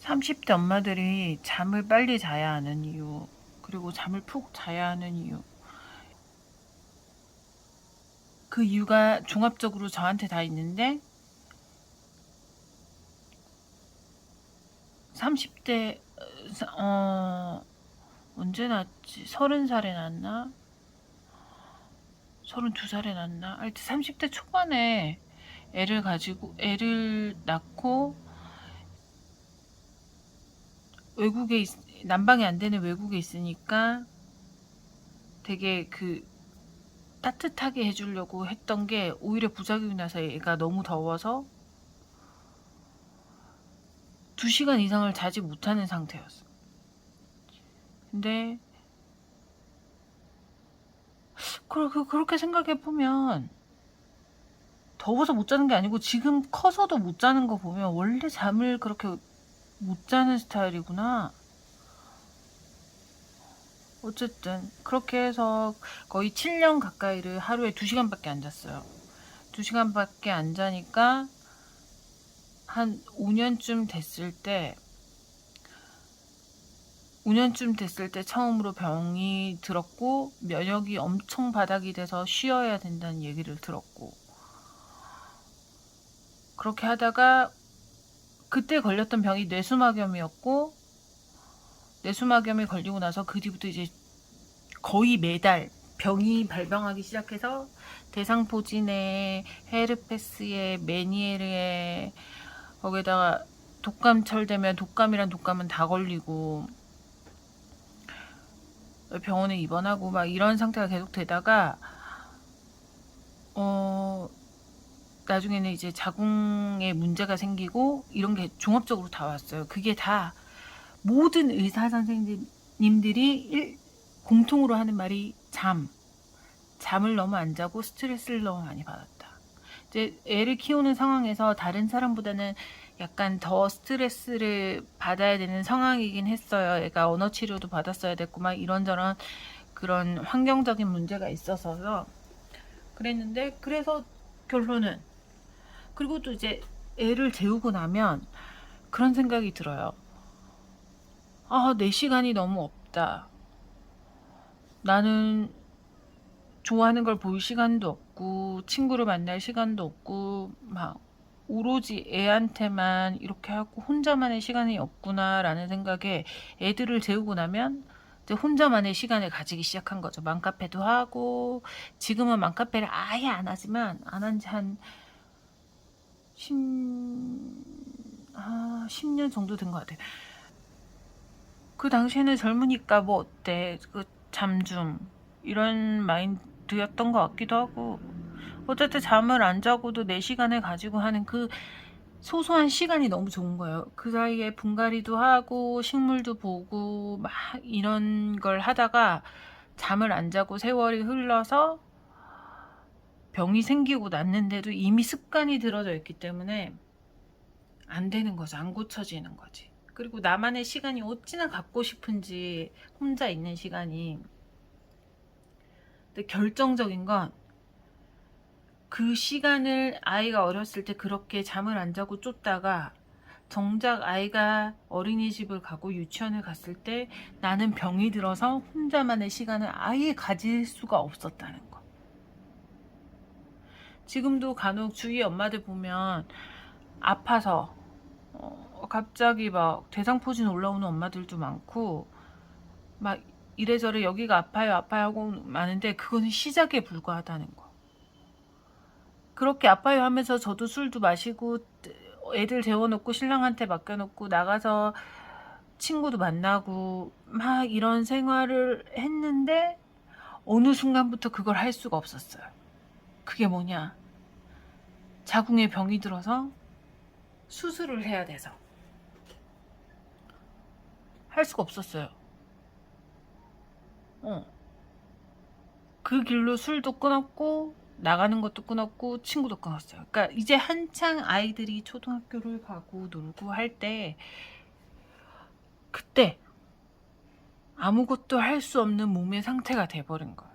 30대 엄마들이 잠을 빨리 자야 하는 이유, 그리고 잠을 푹 자야 하는 이유, 그 이유가 종합적으로 저한테 다 있는데 30대 언제 낳았지? 30살에 낳았나? 32살에 낳았나? 하여튼 30대 초반에 애를 낳고 난방이 안 되는 외국에 있으니까 되게 따뜻하게 해주려고 했던 게 오히려 부작용이 나서 애가 너무 더워서 2시간 이상을 자지 못하는 상태였어. 근데 그렇게 생각해보면 더워서 못 자는 게 아니고 지금 커서도 못 자는 거 보면 원래 잠을 그렇게 못 자는 스타일이구나. 어쨌든 그렇게 해서 거의 7년 가까이를 하루에 2시간밖에 안 잤어요. 2시간밖에 안 자니까 한 5년쯤 됐을 때 5년쯤 됐을 때 처음으로 병이 들었고 면역이 엄청 바닥이 돼서 쉬어야 된다는 얘기를 들었고, 그렇게 하다가 그때 걸렸던 병이 뇌수막염이었고, 뇌수막염이 걸리고 나서 그 뒤부터 이제 거의 매달 병이 발병하기 시작해서 대상포진에 헤르페스에 메니에르에 거기다가 독감철 되면 독감은 다 걸리고 병원에 입원하고 막 이런 상태가 계속 되다가 나중에는 이제 자궁에 문제가 생기고 이런 게 종합적으로 다 왔어요. 그게 다 모든 의사 선생님들이 공통으로 하는 말이 잠을 너무 안 자고 스트레스를 너무 많이 받았다. 이제 애를 키우는 상황에서 다른 사람보다는 약간 더 스트레스를 받아야 되는 상황이긴 했어요. 애가 언어 치료도 받았어야 됐고 막 이런저런 그런 환경적인 문제가 있어서요. 그랬는데 그래서 결론은, 그리고 또 이제 애를 재우고 나면 그런 생각이 들어요. 내 시간이 너무 없다. 나는 좋아하는 걸 볼 시간도 없고 친구를 만날 시간도 없고 막 오로지 애한테만 이렇게 하고 혼자만의 시간이 없구나라는 생각에 애들을 재우고 나면 이제 혼자만의 시간을 가지기 시작한 거죠. 맘카페도 하고, 지금은 맘카페를 아예 안 하지만 안 한 지 한 10년 정도 된 것 같아요. 그 당시에는 젊으니까 뭐 어때, 잠좀 이런 마인드였던 것 같기도 하고, 어쨌든 잠을 안 자고도 내 시간을 가지고 하는 그 소소한 시간이 너무 좋은 거예요. 그 사이에 분갈이도 하고 식물도 보고 막 이런 걸 하다가 잠을 안 자고 세월이 흘러서 병이 생기고 났는데도 이미 습관이 들어져 있기 때문에 안 되는 거죠. 안 고쳐지는 거지. 그리고 나만의 시간이 어찌나 갖고 싶은지, 혼자 있는 시간이. 근데 결정적인 건 그 시간을 아이가 어렸을 때 그렇게 잠을 안 자고 쫓다가 정작 아이가 어린이집을 가고 유치원을 갔을 때 나는 병이 들어서 혼자만의 시간을 아예 가질 수가 없었다는 거. 지금도 간혹 주위 엄마들 보면 아파서 갑자기 막 대상포진 올라오는 엄마들도 많고 막 이래저래 여기가 아파요 하고 많은데 그거는 시작에 불과하다는 거. 그렇게 아파요 하면서 저도 술도 마시고 애들 재워놓고 신랑한테 맡겨놓고 나가서 친구도 만나고 막 이런 생활을 했는데 어느 순간부터 그걸 할 수가 없었어요. 그게 뭐냐? 자궁에 병이 들어서 수술을 해야 돼서 할 수가 없었어요. 그 길로 술도 끊었고 나가는 것도 끊었고 친구도 끊었어요. 그러니까 이제 한창 아이들이 초등학교를 가고 놀고 할 때, 그때 아무것도 할 수 없는 몸의 상태가 돼버린 거예요.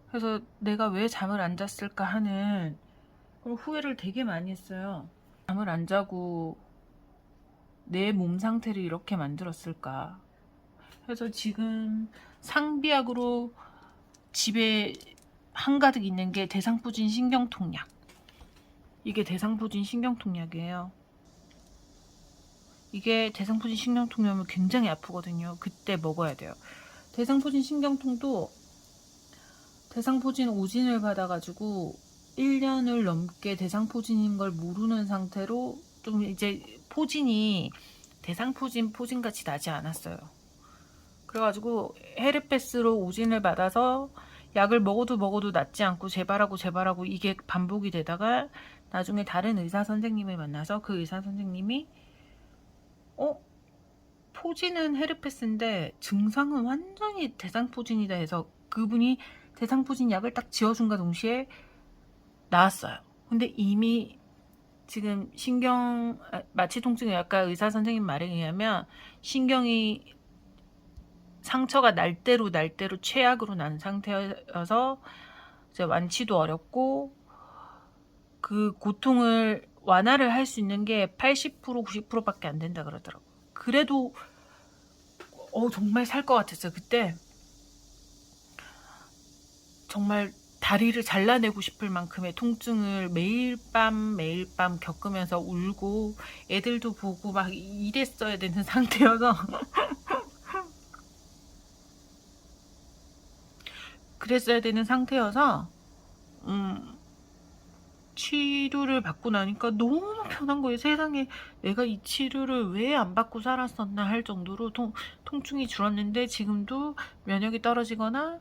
그래서 내가 왜 잠을 안 잤을까 하는 그런 후회를 되게 많이 했어요. 잠을 안 자고 내 몸 상태를 이렇게 만들었을까. 그래서 지금 상비약으로 집에 한가득 있는 게 대상포진 신경통약. 이게 대상포진 신경통약이에요. 이게 대상포진 신경통약이면 굉장히 아프거든요. 그때 먹어야 돼요. 대상포진 신경통도 대상포진 오진을 받아가지고 1년을 넘게 대상포진인 걸 모르는 상태로 좀 이제 포진이 대상포진 포진같이 나지 않았어요. 그래가지고 헤르페스로 오진을 받아서 약을 먹어도 낫지 않고 재발하고 이게 반복이 되다가 나중에 다른 의사 선생님을 만나서 그 의사 선생님이 포진은 헤르페스인데 증상은 완전히 대상포진이다 해서 그분이 대상포진 약을 딱 지어준과 동시에 나았어요. 근데 이미 지금 마취통증의학과 의사 선생님 말에 의하면 신경이 상처가 날 대로 최악으로 난 상태여서 이제 완치도 어렵고 그 고통을 완화를 할 수 있는 게 80% 90%밖에 안 된다 그러더라고요. 그래도 정말 살 것 같았어요. 그때 정말 다리를 잘라내고 싶을 만큼의 통증을 매일 밤 겪으면서 울고 애들도 보고 막 이랬어야 되는 상태여서 그랬어야 되는 상태여서 치료를 받고 나니까 너무 편한 거예요. 세상에 내가 이 치료를 왜 안 받고 살았었나 할 정도로 통증이 줄었는데 지금도 면역이 떨어지거나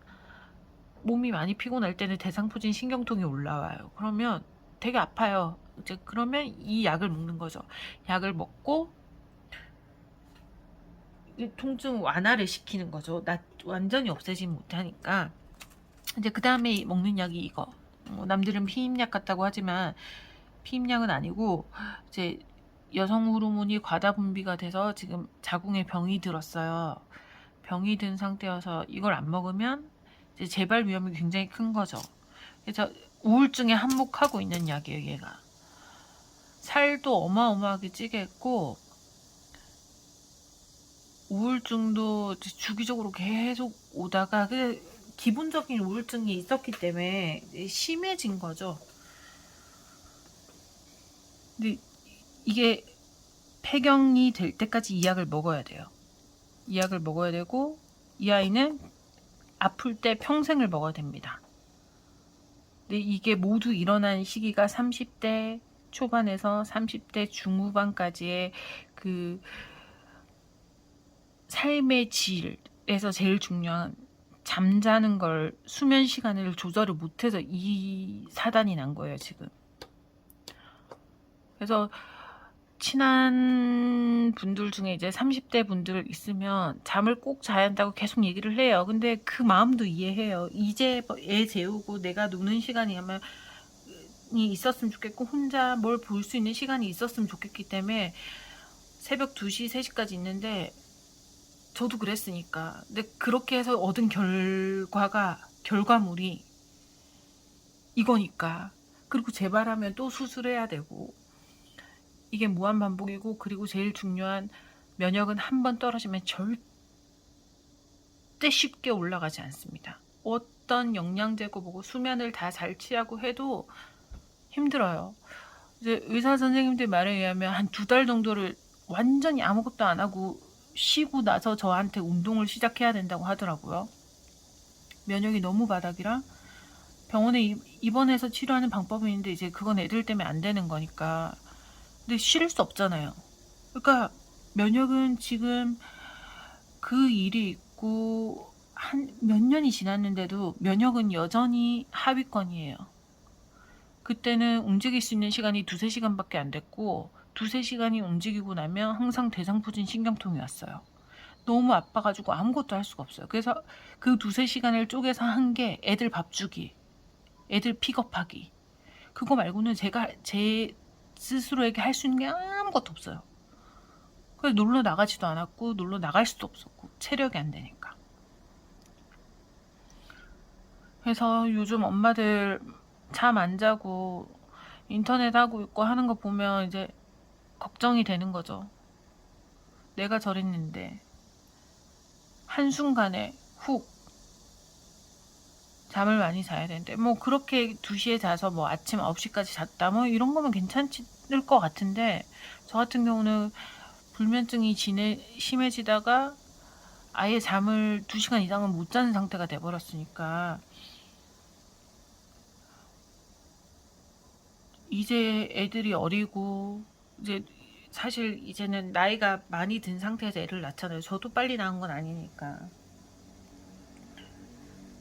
몸이 많이 피곤할 때는 대상포진 신경통이 올라와요. 그러면 되게 아파요. 이제 그러면 이 약을 먹는 거죠. 약을 먹고 통증 완화를 시키는 거죠. 완전히 없애지 못하니까. 이제 그 다음에 먹는 약이 이거. 남들은 피임약 같다고 하지만 피임약은 아니고 이제 여성 호르몬이 과다 분비가 돼서 지금 자궁에 병이 들었어요. 병이 든 상태여서 이걸 안 먹으면 이제 재발 위험이 굉장히 큰 거죠. 그래서 우울증에 한몫하고 있는 약이에요, 얘가. 살도 어마어마하게 찌게 했고 우울증도 주기적으로 계속 오다가 기본적인 우울증이 있었기 때문에 심해진 거죠. 근데 이게 폐경이 될 때까지 이 약을 먹어야 돼요. 이 약을 먹어야 되고 이 아이는 아플 때 평생을 먹어야 됩니다. 근데 이게 모두 일어난 시기가 30대 초반에서 30대 중후반까지의 그 삶의 질에서 제일 중요한 잠자는 걸 수면 시간을 조절을 못해서 이 사단이 난 거예요, 지금. 그래서 친한 분들 중에 이제 30대 분들 있으면 잠을 꼭 자야 한다고 계속 얘기를 해요. 근데 그 마음도 이해해요. 이제 애 재우고 내가 노는 시간이 있었으면 좋겠고 혼자 뭘 볼 수 있는 시간이 있었으면 좋겠기 때문에 새벽 2시, 3시까지 있는데 저도 그랬으니까. 근데 그렇게 해서 얻은 결과물이 이거니까. 그리고 재발하면 또 수술해야 되고 이게 무한반복이고 그리고 제일 중요한 면역은 한번 떨어지면 절대 쉽게 올라가지 않습니다. 어떤 영양제고 뭐고 수면을 다 잘 취하고 해도 힘들어요. 이제 의사 선생님들 말에 의하면 한 2달 정도를 완전히 아무것도 안 하고 쉬고 나서 저한테 운동을 시작해야 된다고 하더라고요. 면역이 너무 바닥이라 병원에 입원해서 치료하는 방법은 있는데 이제 그건 애들 때문에 안 되는 거니까. 근데 쉴 수 없잖아요. 그러니까 면역은 지금 그 일이 있고 한 몇 년이 지났는데도 면역은 여전히 하위권이에요. 그때는 움직일 수 있는 시간이 2-3시간밖에 안 됐고 2-3시간이 움직이고 나면 항상 대상포진 신경통이 왔어요. 너무 아파가지고 아무것도 할 수가 없어요. 그래서 그 2-3시간을 쪼개서 한 게 애들 밥 주기, 애들 픽업하기. 그거 말고는 제가 제 스스로에게 할 수 있는 게 아무것도 없어요. 그래서 놀러 나가지도 않았고 놀러 나갈 수도 없었고 체력이 안 되니까. 그래서 요즘 엄마들 잠 안 자고 인터넷 하고 있고 하는 거 보면 이제 걱정이 되는 거죠. 내가 저랬는데 한순간에 훅 잠을 많이 자야 되는데 뭐 그렇게 2시에 자서 뭐 아침 9시까지 잤다 뭐 이런 거면 괜찮을 것 같은데 저 같은 경우는 불면증이 심해지다가 아예 잠을 2시간 이상은 못 자는 상태가 돼버렸으니까 이제 애들이 어리고 이제 사실 이제는 나이가 많이 든 상태에서 애를 낳잖아요. 저도 빨리 낳은 건 아니니까.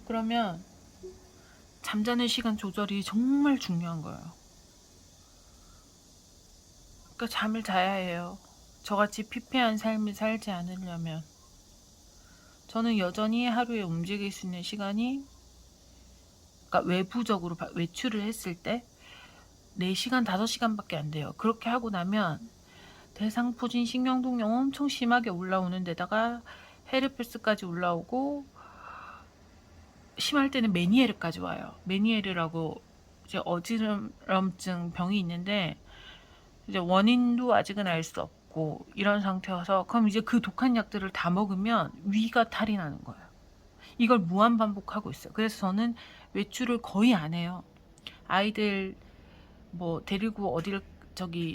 그러면 잠자는 시간 조절이 정말 중요한 거예요. 그러니까 잠을 자야 해요. 저같이 피폐한 삶을 살지 않으려면. 저는 여전히 하루에 움직일 수 있는 시간이, 그러니까 외부적으로 외출을 했을 때 4시간, 5시간밖에 안 돼요. 그렇게 하고 나면 대상포진 신경통이 엄청 심하게 올라오는 데다가 헤르페스까지 올라오고 심할 때는 메니에르까지 와요. 메니에르라고 이제 어지럼증 병이 있는데 이제 원인도 아직은 알 수 없고 이런 상태여서 그럼 이제 그 독한 약들을 다 먹으면 위가 탈이 나는 거예요. 이걸 무한 반복하고 있어요. 그래서 저는 외출을 거의 안 해요. 아이들 뭐 데리고 어디를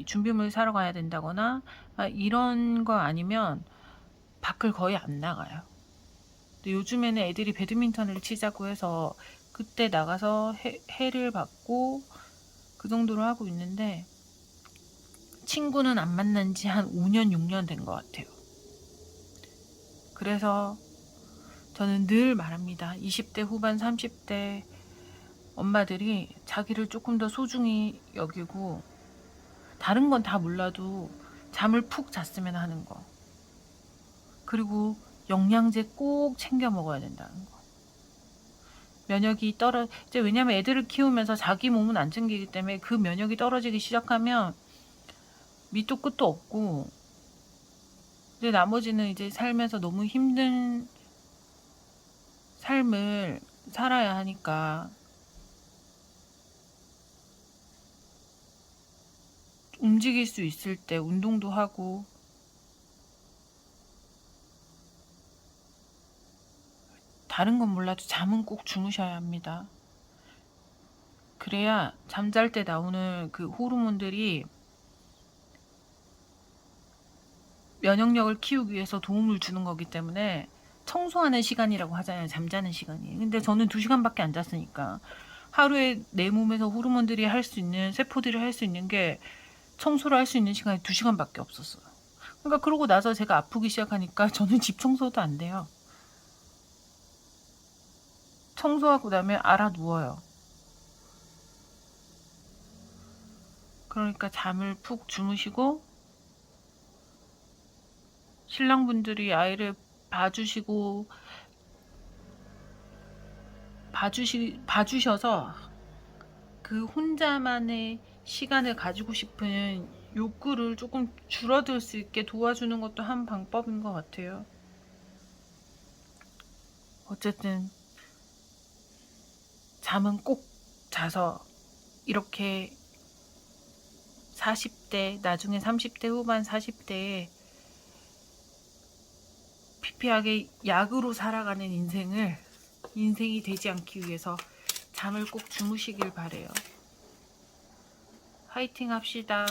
준비물 사러 가야 된다거나 이런 거 아니면 밖을 거의 안 나가요. 근데 요즘에는 애들이 배드민턴을 치자고 해서 그때 나가서 해를 받고 그 정도로 하고 있는데 친구는 안 만난 지 한 5년, 6년 된 것 같아요. 그래서 저는 늘 말합니다. 20대 후반, 30대 엄마들이 자기를 조금 더 소중히 여기고 다른 건 다 몰라도 잠을 푹 잤으면 하는 거. 그리고 영양제 꼭 챙겨 먹어야 된다는 거. 면역이 이제 왜냐면 애들을 키우면서 자기 몸은 안 챙기기 때문에 그 면역이 떨어지기 시작하면 밑도 끝도 없고 이제 나머지는 이제 살면서 너무 힘든 삶을 살아야 하니까 움직일 수 있을 때 운동도 하고 다른 건 몰라도 잠은 꼭 주무셔야 합니다. 그래야 잠잘 때 나오는 그 호르몬들이 면역력을 키우기 위해서 도움을 주는 거기 때문에 청소하는 시간이라고 하잖아요. 잠자는 시간이. 근데 저는 2시간밖에 안 잤으니까 하루에 내 몸에서 호르몬들이 할 수 있는, 세포들이 할 수 있는 게 청소를 할 수 있는 시간이 2시간밖에 없었어요. 그러니까 그러고 나서 제가 아프기 시작하니까 저는 집 청소도 안 돼요. 청소하고 나면 알아 누워요. 그러니까 잠을 푹 주무시고 신랑분들이 아이를 봐주셔서 그 혼자만의 시간을 가지고 싶은 욕구를 조금 줄어들 수 있게 도와주는 것도 한 방법인 것 같아요. 어쨌든 잠은 꼭 자서 이렇게 40대, 나중에 30대 후반 40대에 피폐하게 약으로 살아가는 인생이 되지 않기 위해서 잠을 꼭 주무시길 바래요. 화이팅 합시다.